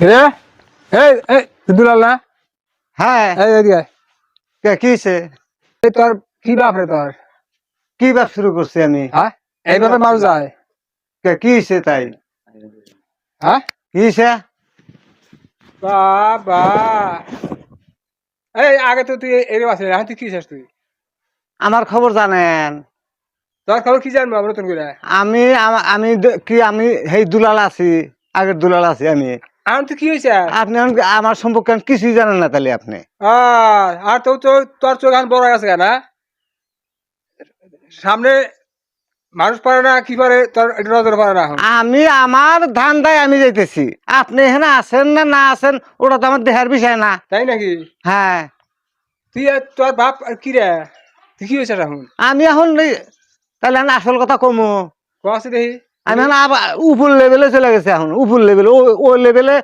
রে এই এই দুলাল না হ্যাঁ এই এদিকে কি হয়েছে? এই তোর কি বাপ রে তোর কি বাপ শুরু করছি আমি? হ্যাঁ এইভাবে মানুষ যায় কি হয়েছে তাই? হ্যাঁ কি হয়েছে? বাবা এই আগে তো তুই এরকম আসলে এখন তুই কি শেষ তুই আমার খবর জানেন? তোর খবর কি জানবো আমরা নতুন করে আমি সেই দুলাল আছি, আগের দুলাল আছি আমি। এখন তুই কি হয়েছে আপনি এখন আমার সম্পর্কে কিছুই জানেন না তাহলে আপনি? আর তো তোর চোখ এখন বড় হয়ে গেছে না সামনে মানুষ পারে না কি পারে তোর এটা নজর পারে না এখন আমি আমার ধান্দায় আমি যাইতেছি, আপনি এখানে আছেন না না আছেন ওটা তো আমার দেহার বিষয় না। তাই নাকি হ্যাঁ তুই তোর বাপ আর কি রে তুই কি হয়েছে এখন আমি এখন তাহলে এখন আসল কথা কমু। কষ্ট দেখি আমি এখন আবার উপর লেভেলে চলে গেছে, এখন উপর লেভেলে ওই লেভেলে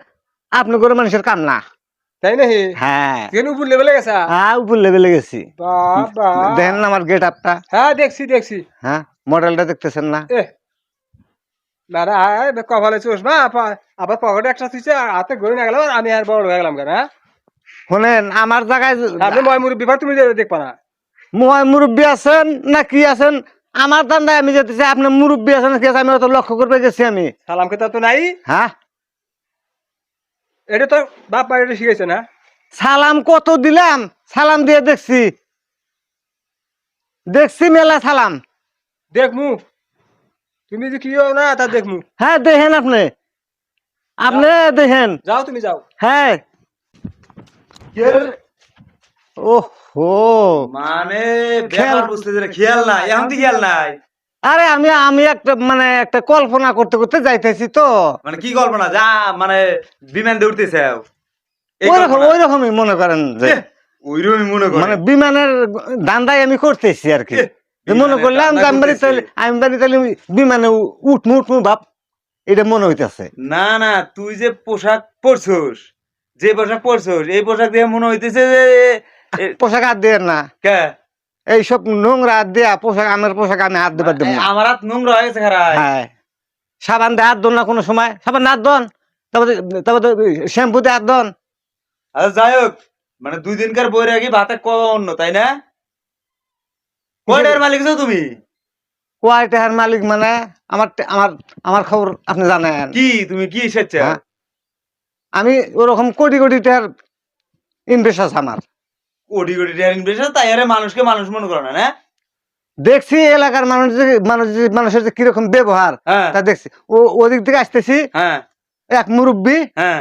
আপনি করে মানুষের কাম না। তাই নাকি হ্যাঁ তুই উপর লেভেলে গেছা হ্যাঁ উপর লেভেলে গেছি। বাবা দেখেন না আমার গেট আপটা? হ্যাঁ দেখছি হ্যাঁ মডেলটা দেখতেছেন না? এ না রে কপালে চশমা আবার পকেটে একটা তুইছে হাতে গড়ি না গেল আমি আর বড় হয়ে গেলাম কেন হ্যাঁ শোনেন আমার জায়গায় আপনি ময়মুরি বিভাগ তুমি দেখবা না মুরব্বী আছেন না কি আছেন, আমার দান্দায় আমি যেতেছি। আপনার মুরব্বী আছেন কি আছে আমি অত লক্ষ্য করবে গেছি আমি। সালাম খেতে তো নাই হ্যাঁ এটা তো বাপ মা এটা শিখাইছে না সালাম কত দিলাম, সালাম দিয়ে দেখছি মেলা সালাম। দেখমু তুমি যে কি হও না তা দেখমু হ্যাঁ দেখেন আপনি দেখেন। যাও তুমি যাও হ্যাঁ ওহো মানে ব্যাপার বুঝতেছি না, খেয়াল নাই, এখন তো খেয়াল নাই। আরে আমি একটা কল্পনা করতে করতে যাইতেছি তো। মানে কি কল্পনা? যা মানে বিমান দিয়ে উঠতেছে ওই রকমই মনে করেন যে ওইরকমই মনে করে। মানে বিমানের ধান্দায় আমি করতেছি আর কি। যে মনে করলাম যে আমি বাড়ি তাহলে বিমানে উঠমু বাপ, এটা মনে হইতেছে। না না, তুই যে পোশাক পরছস, যে পোশাক পরছস এই পোশাক দিয়ে মনে হইতেছে যে পোশাক হাত দিয়ে না, কে এইসব নোংরা হাত দিয়া পোশাক, আমার পোশাক আমি হাত দেবার দেব না। আমার হাত নোংরা হয়ে গেছে খারাপ। হ্যাঁ সাবান দিয়ে হাত দন না কোনো সময়, সাবান হাত দন, তারপরে শ্যাম্পু দিয়ে হাত দন। আচ্ছা যাই হোক, মানে 2 দিনকার বইয়ের আগে ভাতে অন্য, তাই না? কয়টার মালিক আছো তুমি? কয় টাকার মালিক মানে আমার আমার আমার খবর আপনি জানেন কি তুমি কি এসেছো? হ্যাঁ? আমি ওরকম কোটি কোটি টাকার ইনভেস্ট আছে আমার। কোটি কোটি টাকার ইনভেস্ট, তাই আরে মানুষকে মানুষ মনে করো না? দেখছি এলাকার মানুষের যে কিরকম ব্যবহার হ্যাঁ তা দেখছি। ওদিক থেকে আসতেছি, হ্যাঁ এক মুরব্বী হ্যাঁ